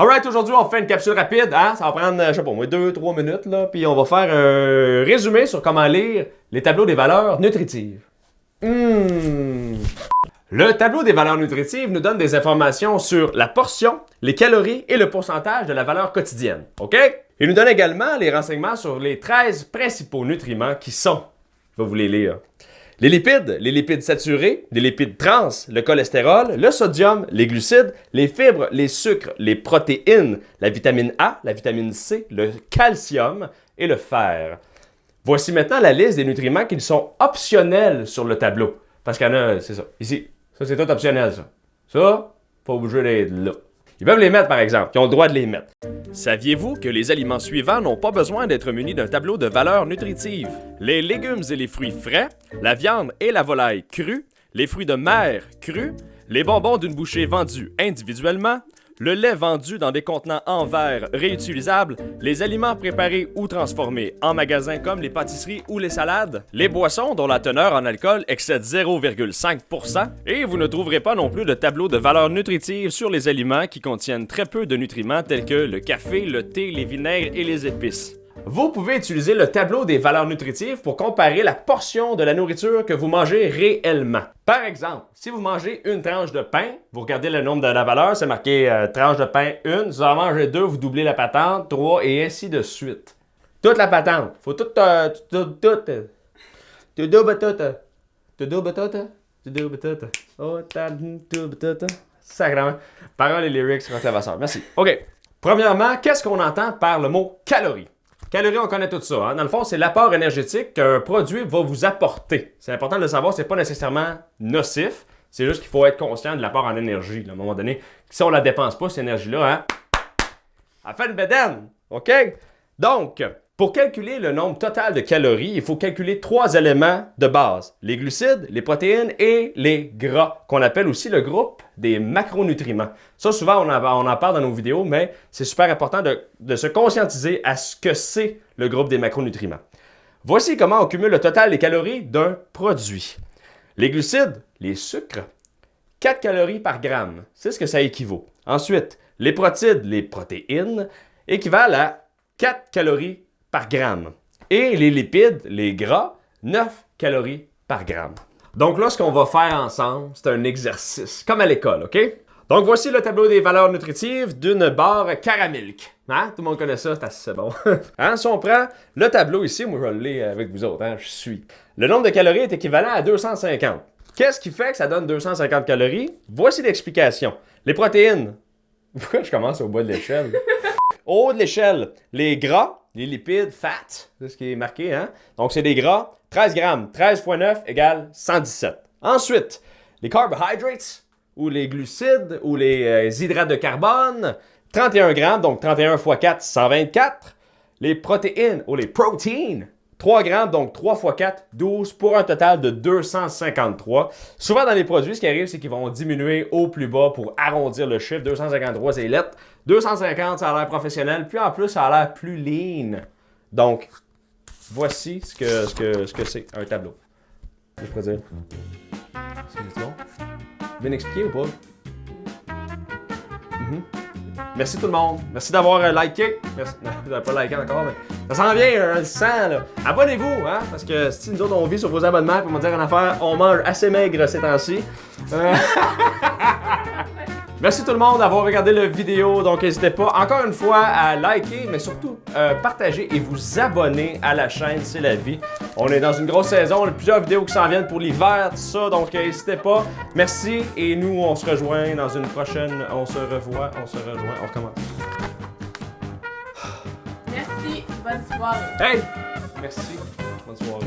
Alright, aujourd'hui on fait une capsule rapide, hein? Ça va prendre, je sais pas moi, 2-3 minutes, là, puis on va faire un résumé sur comment lire les tableaux des valeurs nutritives. Le tableau des valeurs nutritives nous donne des informations sur la portion, les calories et le pourcentage de la valeur quotidienne, OK? Il nous donne également les renseignements sur les 13 principaux nutriments qui sont, je vais vous les lire, les lipides saturés, les lipides trans, le cholestérol, le sodium, les glucides, les fibres, les sucres, les protéines, la vitamine A, la vitamine C, le calcium et le fer. Voici maintenant la liste des nutriments qui sont optionnels sur le tableau. Parce qu'il y en a, c'est ça, ici. Ça, c'est tout optionnel, ça. Ça, pas obligé d'être là. Ils peuvent les mettre, par exemple. Ils ont le droit de les mettre. Saviez-vous que les aliments suivants n'ont pas besoin d'être munis d'un tableau de valeurs nutritives? Les légumes et les fruits frais, la viande et la volaille crue, les fruits de mer crus, les bonbons d'une bouchée vendus individuellement, le lait vendu dans des contenants en verre réutilisables, les aliments préparés ou transformés en magasin comme les pâtisseries ou les salades, les boissons dont la teneur en alcool excède 0,5%, et vous ne trouverez pas non plus de tableau de valeurs nutritives sur les aliments qui contiennent très peu de nutriments tels que le café, le thé, les vinaigres et les épices. Vous pouvez utiliser le tableau des valeurs nutritives pour comparer la portion de la nourriture que vous mangez réellement. Par exemple, si vous mangez une tranche de pain, vous regardez le nombre de la valeur, c'est marqué tranche de pain 1, si vous en mangez 2, vous doublez la patente, 3 et ainsi de suite. Toute la patente. Faut tout. Sacrément. Paroles et lyrics sur Clavasseur. Merci. OK. Premièrement, qu'est-ce qu'on entend par le mot calories? Calories, on connaît tout ça. Hein? Dans le fond, c'est l'apport énergétique qu'un produit va vous apporter. C'est important de le savoir, c'est pas nécessairement nocif. C'est juste qu'il faut être conscient de l'apport en énergie. Là, à un moment donné, si on la dépense pas, cette énergie-là, hein, elle fait une bédaine. OK? Donc, pour calculer le nombre total de calories, il faut calculer 3 éléments de base. Les glucides, les protéines et les gras, qu'on appelle aussi le groupe des macronutriments. Ça, souvent, on en parle dans nos vidéos, mais c'est super important de se conscientiser à ce que c'est le groupe des macronutriments. Voici comment on cumule le total des calories d'un produit. Les glucides, les sucres, 4 calories par gramme. C'est ce que ça équivaut. Ensuite, les protéines, équivalent à 4 calories par gramme. Et les lipides, les gras, 9 calories par gramme. Donc là, ce qu'on va faire ensemble, c'est un exercice, comme à l'école, OK? Donc voici le tableau des valeurs nutritives d'une barre Caramilk. Hein? Tout le monde connaît ça, c'est assez bon. Hein? Si on prend le tableau ici, moi je l'ai avec vous autres, hein? Je suis. Le nombre de calories est équivalent à 250. Qu'est-ce qui fait que ça donne 250 calories? Voici l'explication. Les protéines. Pourquoi je commence au bas de l'échelle? Au haut de l'échelle, les gras, les lipides, fat, c'est ce qui est marqué, hein? Donc, c'est des gras, 13 grammes. 13 x 9 égale 117. Ensuite, les carbohydrates, ou les glucides, ou les hydrates de carbone, 31 grammes, donc 31 x 4, 124. Les protéines, ou les proteins, 3 grammes, donc 3 x 4, 12, pour un total de 253. Souvent, dans les produits, ce qui arrive, c'est qu'ils vont diminuer au plus bas pour arrondir le chiffre. 253, c'est lettre. 250, ça a l'air professionnel. Puis en plus, ça a l'air plus lean. Donc, voici ce que c'est, un tableau. Je pourrais dire. C'est bon? Bien expliqué ou pas? Merci tout le monde. Merci d'avoir liké. Merci. Non, vous n'avez pas liké encore, mais ça s'en vient, le sang, là. Abonnez-vous, hein, parce que si nous autres, on vit sur vos abonnements, puis on va dire une affaire, on mange assez maigre ces temps-ci. Merci tout le monde d'avoir regardé la vidéo, donc n'hésitez pas encore une fois à liker, mais surtout partager et vous abonner à la chaîne C'est la vie. On est dans une grosse saison, on a plusieurs vidéos qui s'en viennent pour l'hiver, tout ça, donc n'hésitez pas. Merci et nous on se rejoint dans une prochaine, on recommence. Merci, bonne soirée. Hey! Merci, bonne soirée.